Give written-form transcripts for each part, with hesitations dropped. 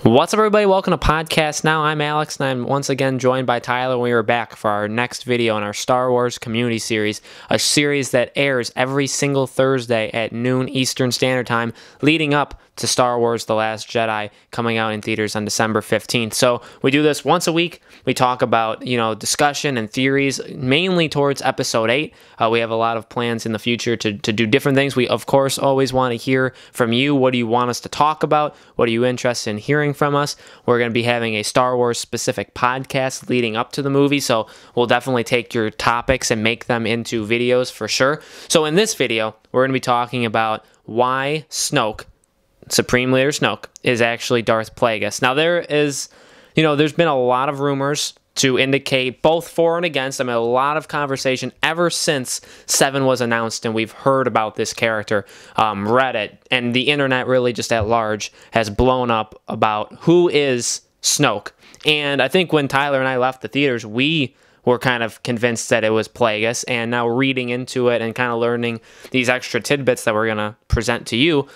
What's up, everybody? Welcome to Podcast Now. I'm Alex, and I'm once again joined by Tyler. We are back for our next video in our Star Wars Community Series, a series that airs every single Thursday at noon Eastern Standard Time, leading up to Star Wars The Last Jedi coming out in theaters on December 15th. So we do this once a week. We talk about, discussion and theories, mainly towards Episode 8. We have a lot of plans in the future to do different things. We, of course, always want to hear from you. What do you want us to talk about? What are you interested in hearing from us? We're going to be having a Star Wars specific podcast leading up to the movie, so we'll definitely take your topics and make them into videos for sure. So in this video, we're going to be talking about why Snoke, Supreme Leader Snoke, is actually Darth Plagueis. Now there's been a lot of rumors to indicate both for and against. I mean, a lot of conversation ever since 7 was announced, and we've heard about this character. Reddit and the internet really just at large has blown up about who is Snoke. And I think when Tyler and I left the theaters, we were kind of convinced that it was Plagueis, and now reading into it and kind of learning these extra tidbits that we're going to present to you,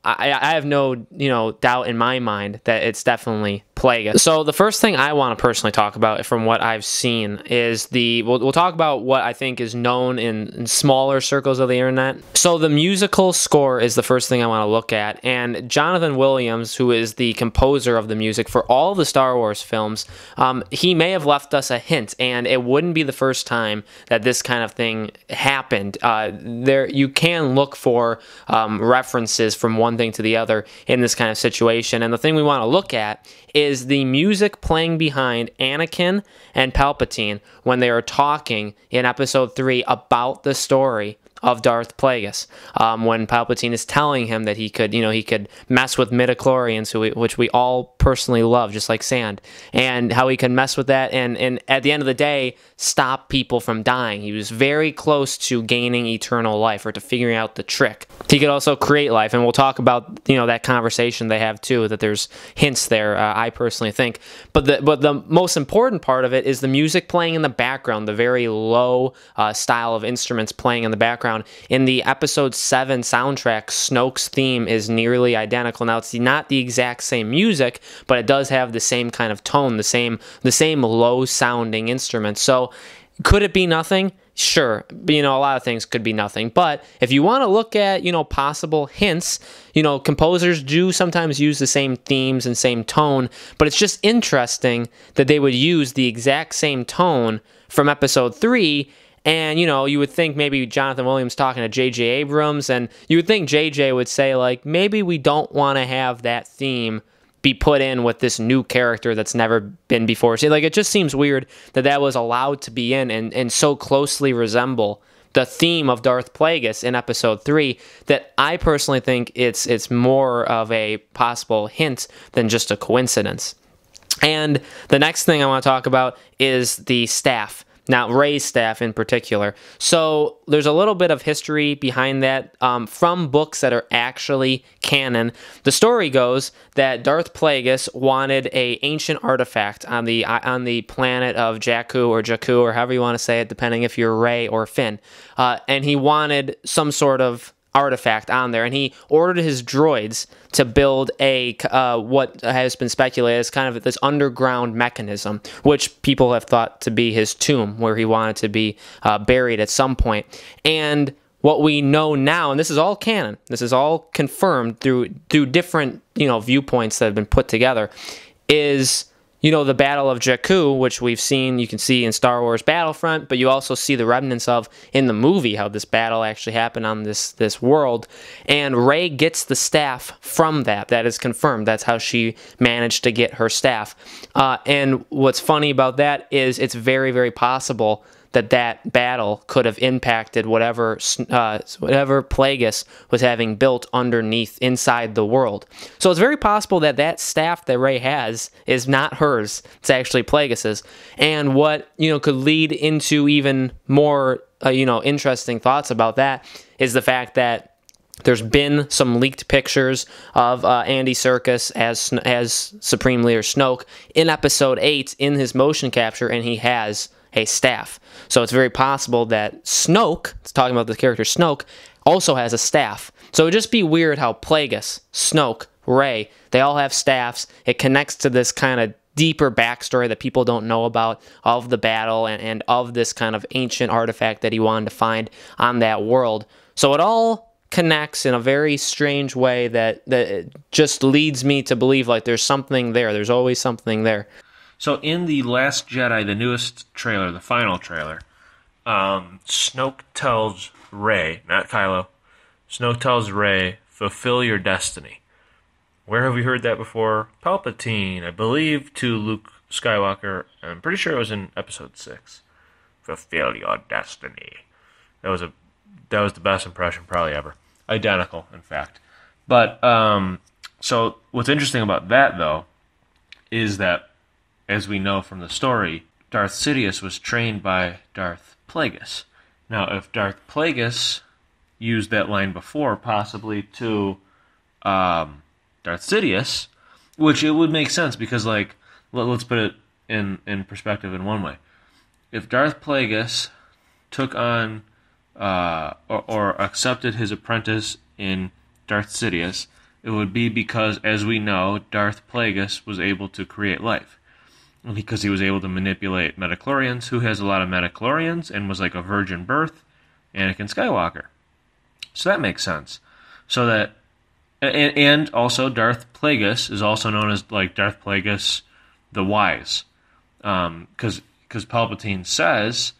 I have no, doubt in my mind that it's definitely Plagueis. So the first thing I want to personally talk about from what I've seen is we'll talk about what I think is known in smaller circles of the internet. So the musical score is the first thing I want to look at, and Jonathan Williams, who is the composer of the music for all the Star Wars films, he may have left us a hint, and it wouldn't be the first time that this kind of thing happened. You can look for references from one thing to the other in this kind of situation, and the thing we want to look at is the music playing behind Anakin and Palpatine when they are talking in Episode 3 about the story of Darth Plagueis, when Palpatine is telling him that he could mess with midichlorians, which we all personally love, just like sand, and how he can mess with that and at the end of the day stop people from dying. He was very close to gaining eternal life, or to figuring out the trick. He could also create life, and we'll talk about that conversation they have too, that there's hints there, I personally think. But the most important part of it is the music playing in the background, the very low style of instruments playing in the background. In the Episode 7 soundtrack, Snoke's theme is nearly identical. Now, it's not the exact same music, but it does have the same kind of tone, the same low-sounding instruments. So, could it be nothing? Sure, a lot of things could be nothing. But if you want to look at, possible hints, composers do sometimes use the same themes and same tone, but it's just interesting that they would use the exact same tone from Episode 3. And, you would think maybe Jonathan Williams talking to J.J. Abrams, and you would think J.J. would say, like, maybe we don't want to have that theme be put in with this new character that's never been before. See, like, it just seems weird that was allowed to be in and so closely resemble the theme of Darth Plagueis in Episode 3 that I personally think it's more of a possible hint than just a coincidence. And the next thing I want to talk about is the staff. Now, Rey's staff in particular. So there's a little bit of history behind that from books that are actually canon. The story goes that Darth Plagueis wanted an ancient artifact on the planet of Jakku, or however you want to say it, depending if you're Rey or Finn. And he wanted some sort of artifact on there, and he ordered his droids to build what has been speculated as kind of this underground mechanism, which people have thought to be his tomb, where he wanted to be buried at some point. And what we know now, and this is all canon, this is all confirmed through different viewpoints that have been put together, is the Battle of Jakku, which you can see in Star Wars Battlefront, but you also see the remnants of in the movie, how this battle actually happened on this world. And Rey gets the staff from that. That is confirmed. That's how she managed to get her staff. And what's funny about that is it's very, very possible that battle could have impacted whatever Plagueis was having built underneath inside the world. So it's very possible that staff that Rey has is not hers. It's actually Plagueis's. And what could lead into even more interesting thoughts about that is the fact that there's been some leaked pictures of Andy Serkis as Supreme Leader Snoke in Episode 8 in his motion capture, and he has a staff. So it's very possible that Snoke, it's talking about the character Snoke, also has a staff. So it would just be weird how Plagueis, Snoke, Rey. They all have staffs. It connects to this kind of deeper backstory that people don't know about of the battle and of this kind of ancient artifact that he wanted to find on that world. So it all connects in a very strange way that just leads me to believe like there's something there. There's always something there. So in The Last Jedi, the newest trailer, the final trailer, Snoke tells Rey, not Kylo, Snoke tells Rey, fulfill your destiny. Where have we heard that before? Palpatine, I believe, to Luke Skywalker. I'm pretty sure it was in Episode 6. Fulfill your destiny. That was the best impression probably ever. Identical, in fact. But so what's interesting about that, though, is that, as we know from the story, Darth Sidious was trained by Darth Plagueis. Now, if Darth Plagueis used that line before, possibly to Darth Sidious, which it would make sense because, like, let's put it in perspective in one way. If Darth Plagueis took on or accepted his apprentice in Darth Sidious, it would be because, as we know, Darth Plagueis was able to create life. Because he was able to manipulate midichlorians. Who has a lot of midichlorians and was like a virgin birth? Anakin Skywalker. So that makes sense. So that, and also Darth Plagueis is also known as like Darth Plagueis the Wise, because Palpatine says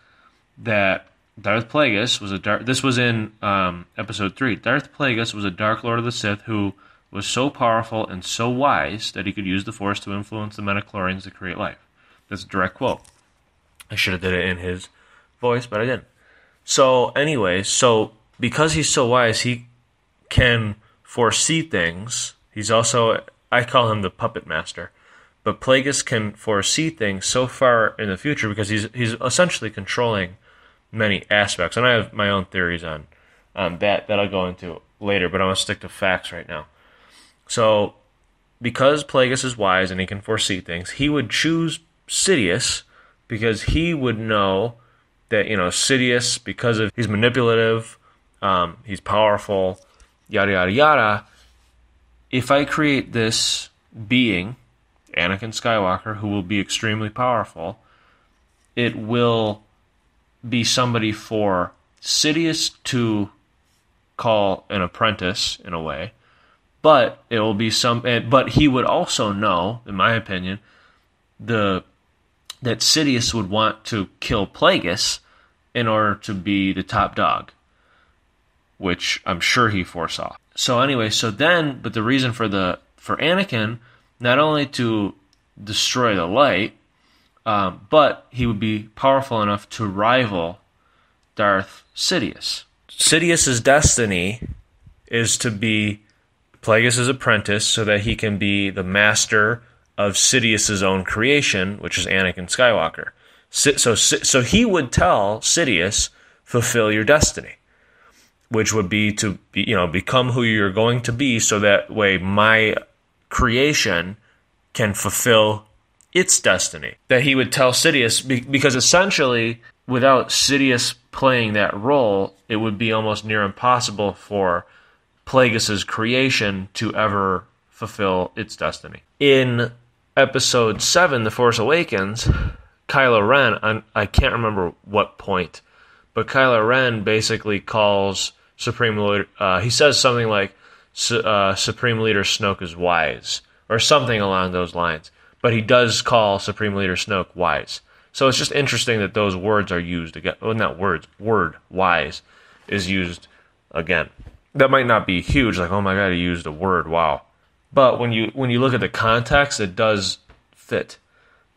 that Darth Plagueis was a dark. This was in Episode 3. Darth Plagueis was a Dark Lord of the Sith who was so powerful and so wise that he could use the Force to influence the midichlorians to create life. That's a direct quote. I should have did it in his voice, but I didn't. So anyway, because he's so wise, he can foresee things. He's also, I call him the puppet master. But Plagueis can foresee things so far in the future because he's essentially controlling many aspects. And I have my own theories on that I'll go into later, but I'm going to stick to facts right now. So, because Plagueis is wise and he can foresee things, he would choose Sidious because he would know that, Sidious, because of he's manipulative, he's powerful, yada, yada, yada. If I create this being, Anakin Skywalker, who will be extremely powerful, it will be somebody for Sidious to call an apprentice, in a way. But it will be but he would also know, in my opinion, that Sidious would want to kill Plagueis in order to be the top dog, which I'm sure he foresaw. So anyway, but the reason for Anakin, not only to destroy the light, but he would be powerful enough to rival Darth Sidious. Sidious's destiny is to be Plagueis' apprentice so that he can be the master of Sidious's own creation, which is Anakin Skywalker. So he would tell Sidious, fulfill your destiny, which would be to become who you're going to be, so that way my creation can fulfill its destiny. That he would tell Sidious, because essentially, without Sidious playing that role, it would be almost near impossible for Plagueis' creation to ever fulfill its destiny. In Episode 7, The Force Awakens, Kylo Ren, I can't remember what point, but Kylo Ren basically calls Supreme Leader, he says something like, Supreme Leader Snoke is wise, or something along those lines. But he does call Supreme Leader Snoke wise. So it's just interesting that those words are used again. Well, not words, word wise is used again. That might not be huge, like, oh my god, he used a word, wow. But when you look at the context, it does fit.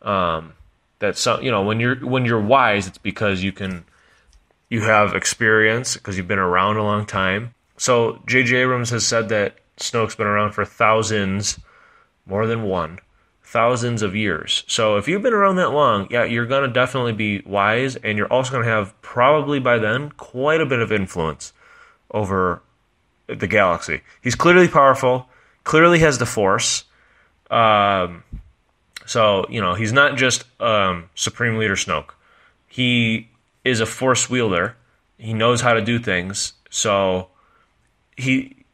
When you're wise, it's because you have experience, because you've been around a long time. So J.J. Abrams has said that Snoke's been around for thousands, more than one, thousands of years. So if you've been around that long, yeah, you're going to definitely be wise, and you're also going to have, probably by then, quite a bit of influence over the galaxy. He's clearly powerful, clearly has the Force. So, he's not just Supreme Leader Snoke. He is a Force wielder. He knows how to do things. So, he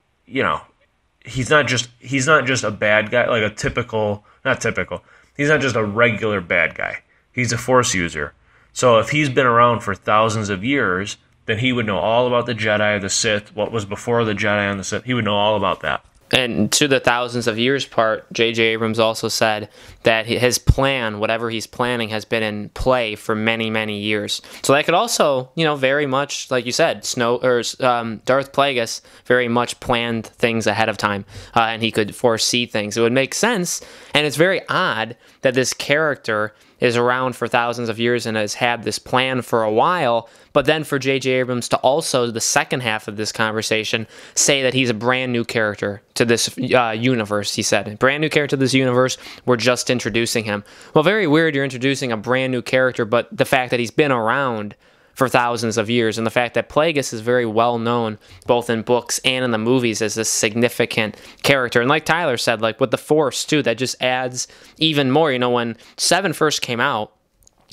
he's not just a bad guy, like a typical, not typical. He's not just a regular bad guy. He's a Force user. So if he's been around for thousands of years, then he would know all about the Jedi, the Sith, what was before the Jedi and the Sith. He would know all about that. And to the thousands of years part, J.J. Abrams also said that his plan, whatever he's planning, has been in play for many, many years. So that could also, very much, like you said, Darth Plagueis very much planned things ahead of time, and he could foresee things. It would make sense, and it's very odd that this character is around for thousands of years and has had this plan for a while, but then for J.J. Abrams to also, the second half of this conversation, say that he's a brand new character to this universe, he said. Brand new character to this universe, we're just introducing him. Well, very weird you're introducing a brand new character, but the fact that he's been around for thousands of years, and the fact that Plagueis is very well known, both in books and in the movies, as a significant character. And like Tyler said, like with the Force too, that just adds even more. When 7 first came out,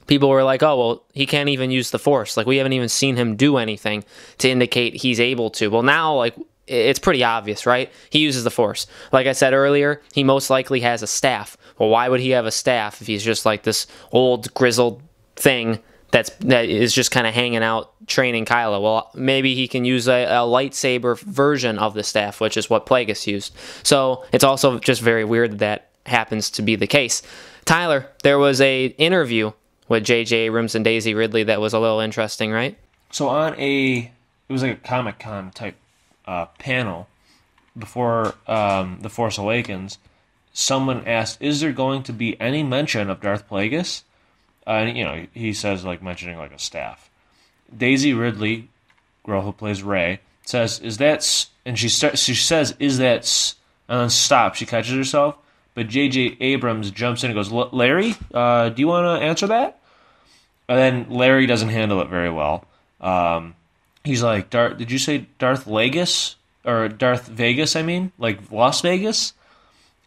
people were like, oh, well, he can't even use the Force. Like, we haven't even seen him do anything to indicate he's able to. Well, now, like, it's pretty obvious, right? He uses the Force. Like I said earlier, he most likely has a staff. Well, why would he have a staff if he's just like this old, grizzled thing that is just kind of hanging out training Kylo? Well, maybe he can use a lightsaber version of the staff, which is what Plagueis used. So it's also just very weird that happens to be the case. Tyler, there was a interview with J.J. Abrams and Daisy Ridley that was a little interesting, right? So it was like a Comic-Con type panel before The Force Awakens, someone asked, is there going to be any mention of Darth Plagueis? And, he says, like, mentioning, like, a staff. Daisy Ridley, girl who plays Rey, says, is that... And she says, is that... And then stops. She catches herself. But J.J. Abrams jumps in and goes, Larry, do you want to answer that? And then Larry doesn't handle it very well. He's like, did you say Darth Plagueis? Or Darth Vegas, I mean? Like Las Vegas?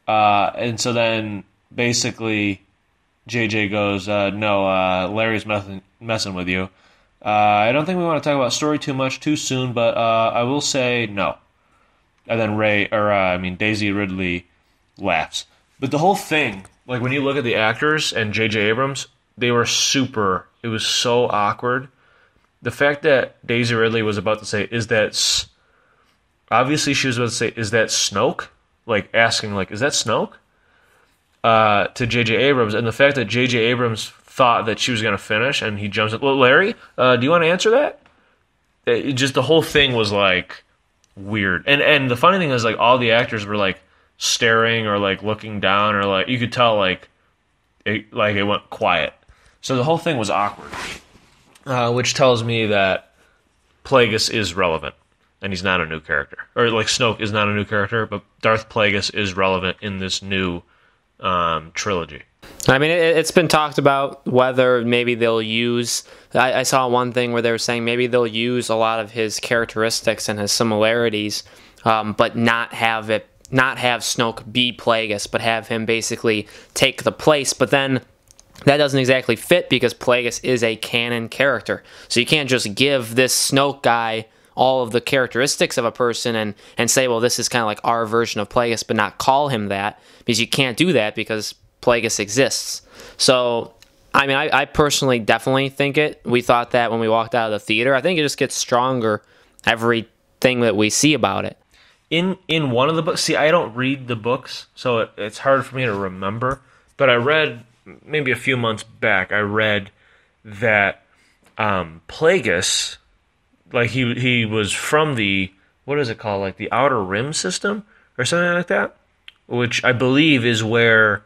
And so then, basically... JJ goes, no, Larry's messing with you. I don't think we want to talk about story too much too soon, but I will say no. And then Daisy Ridley laughs. But the whole thing, like when you look at the actors and JJ Abrams, they were it was so awkward. The fact that Daisy Ridley was about to say, obviously she was about to say, is that Snoke? Like asking, like, is that Snoke? To J.J. Abrams, and the fact that J.J. Abrams thought that she was going to finish, and he jumps in, well, Larry, do you want to answer that? The whole thing was, like, weird. And the funny thing is, like, all the actors were, like, staring or, like, looking down, or, like, you could tell, it went quiet. So the whole thing was awkward, which tells me that Plagueis is relevant, and he's not a new character. Or, like, Snoke is not a new character, but Darth Plagueis is relevant in this new trilogy. I mean, it's been talked about whether maybe they'll use... I saw one thing where they were saying maybe they'll use a lot of his characteristics and his similarities, but not have Snoke be Plagueis, but have him basically take the place. But then that doesn't exactly fit because Plagueis is a canon character. So you can't just give this Snoke guy all of the characteristics of a person and say, well, this is kind of like our version of Plagueis, but not call him that, because you can't do that because Plagueis exists. So, I mean, I personally definitely think it. We thought that when we walked out of the theater. I think it just gets stronger everything that we see about it. In one of the books, see, I don't read the books, so it's hard for me to remember, but I read, maybe a few months back, I read that Plagueis... like he was from the, what is it called, like the Outer Rim system or something like that, which I believe is where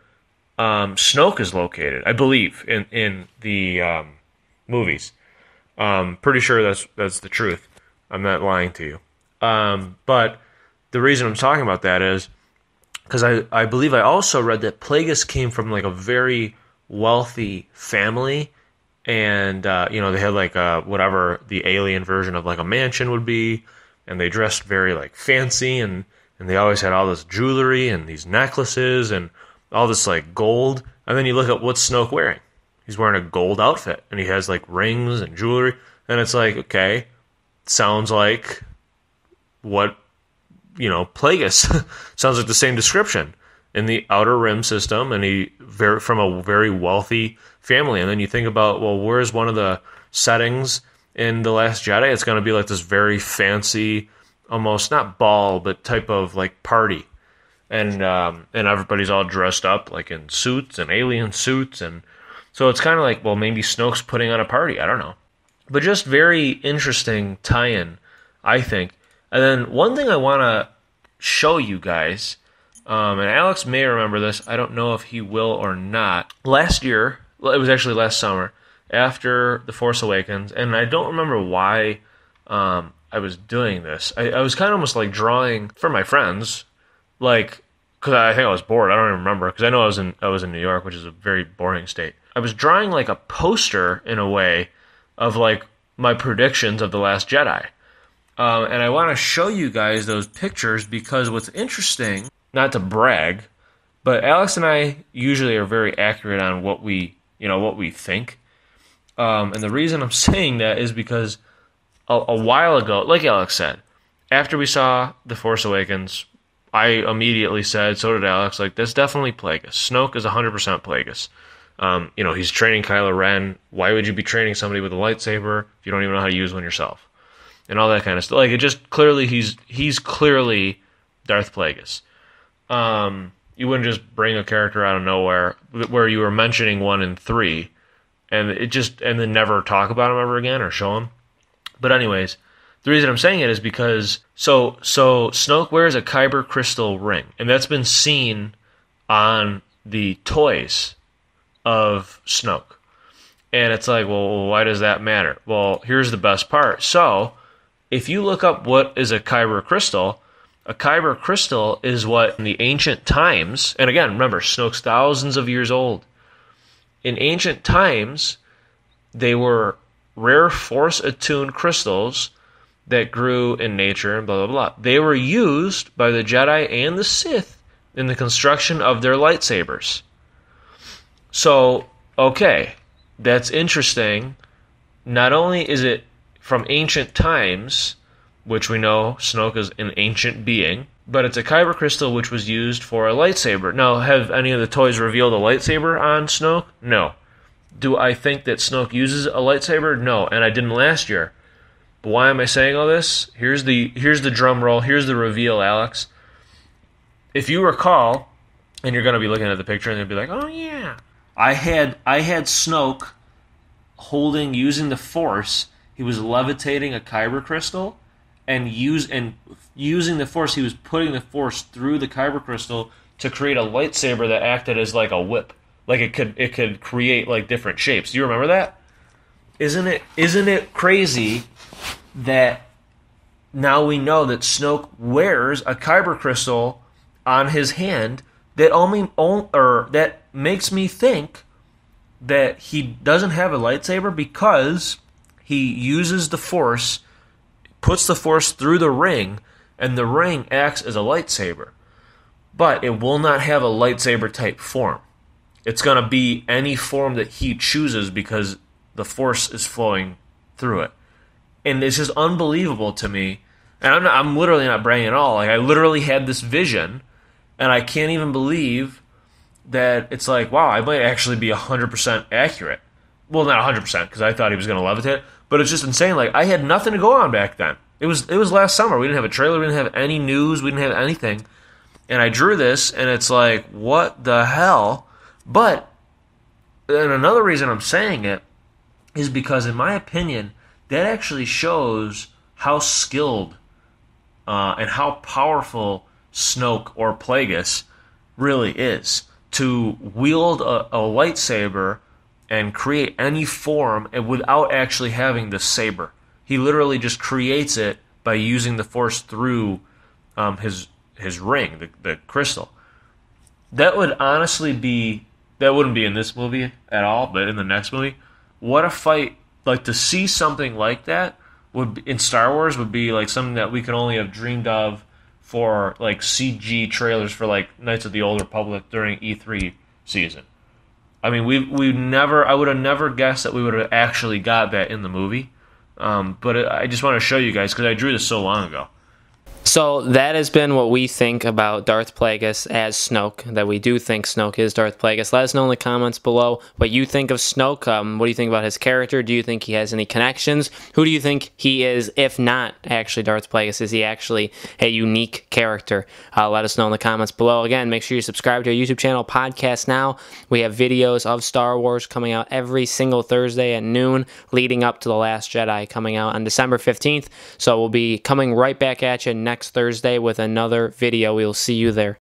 Snoke is located. I believe in the movies. Pretty sure that's the truth. I'm not lying to you. But the reason I'm talking about that is because I believe I also read that Plagueis came from like a very wealthy family. And, they had, like, whatever the alien version of, like, a mansion would be. And they dressed very, like, fancy. And they always had all this jewelry and these necklaces and all this, like, gold. And then you look at what's Snoke wearing. He's wearing a gold outfit. And he has, like, rings and jewelry. And it's like, okay, sounds like what, Plagueis sounds like the same description in the Outer Rim system, and from a very wealthy family. And then you think about, well, where's one of the settings in The Last Jedi? It's going to be like this very fancy, almost not ball, but type of like party. And everybody's all dressed up like in suits and alien suits. And so it's kind of like, well, maybe Snoke's putting on a party. I don't know. But just very interesting tie-in, I think. And then one thing I want to show you guys, and Alex may remember this, I don't know if he will or not. Last year, well, it was actually last summer, after The Force Awakens, and I don't remember why I was doing this. I was kind of almost like drawing for my friends, like, because I think I was bored. I don't even remember, because I know I was in New York, which is a very boring state. I was drawing like a poster, in a way, of like my predictions of The Last Jedi. And I want to show you guys those pictures because what's interesting, not to brag, but Alex and I usually are very accurate on what we think. And the reason I'm saying that is because a while ago, like Alex said, after we saw The Force Awakens, I immediately said, so did Alex, like, that's definitely Plagueis. Snoke is 100% Plagueis. He's training Kylo Ren. Why would you be training somebody with a lightsaber if you don't even know how to use one yourself? And all that kind of stuff. Like, it just clearly, he's clearly Darth Plagueis. You wouldn't just bring a character out of nowhere where you were mentioning 1 and 3 and then never talk about him ever again or show him. But anyways, the reason I'm saying it is because so Snoke wears a Kyber crystal ring, and that's been seen on the toys of Snoke. And it's like, well, why does that matter? Well, here's the best part. So, if you look up what is a Kyber crystal is what in the ancient times, and again, remember, Snoke's thousands of years old. In ancient times, they were rare Force-attuned crystals that grew in nature and blah, blah, blah. They were used by the Jedi and the Sith in the construction of their lightsabers. So, okay, that's interesting. Not only is it from ancient times, which we know Snoke is an ancient being, but it's a Kyber crystal which was used for a lightsaber. Now, have any of the toys revealed a lightsaber on Snoke? No. Do I think that Snoke uses a lightsaber? No, and I didn't last year. But why am I saying all this? Here's the drum roll. Here's the reveal, Alex. If you recall, and you're going to be looking at the picture and you'll be like, oh yeah, I had Snoke using the Force. He was levitating a Kyber crystal, and using the Force, he was putting the Force through the Kyber crystal to create a lightsaber that acted as like a whip. Like it could create like different shapes. Do you remember that? Isn't it crazy that now we know that Snoke wears a Kyber crystal on his hand that makes me think that he doesn't have a lightsaber because he uses the Force, puts the Force through the ring, and the ring acts as a lightsaber. But it will not have a lightsaber type form. It's going to be any form that he chooses because the Force is flowing through it. And it's just unbelievable to me. And I'm literally not bragging at all. Like, I literally had this vision, and I can't even believe that it's like, wow, I might actually be 100% accurate. Well, not 100%, because I thought he was going to levitate, but it's just insane. Like, I had nothing to go on back then. It was last summer. We didn't have a trailer. We didn't have any news. We didn't have anything. And I drew this, and it's like, what the hell? But, and another reason I'm saying it is because, in my opinion, that actually shows how skilled and how powerful Snoke or Plagueis really is to wield a lightsaber and create any form without actually having the saber. He literally just creates it by using the Force through his ring, the crystal. That would honestly be, that wouldn't be in this movie at all, but in the next movie. What a fight. Like, to see something like that in Star Wars would be like something that we could only have dreamed of for like CG trailers for like Knights of the Old Republic during E3 season. I mean, I would have never guessed that we would have actually got that in the movie. But I just want to show you guys because I drew this so long ago. So that has been what we think about Darth Plagueis as Snoke, that we do think Snoke is Darth Plagueis. Let us know in the comments below what you think of Snoke. What do you think about his character? Do you think he has any connections? Who do you think he is, if not actually Darth Plagueis? Is he actually a unique character? Let us know in the comments below. Again, make sure you subscribe to our YouTube channel, Podcast Now. We have videos of Star Wars coming out every single Thursday at noon, leading up to The Last Jedi coming out on December 15th. So we'll be coming right back at you next Thursday with another video. We will see you there.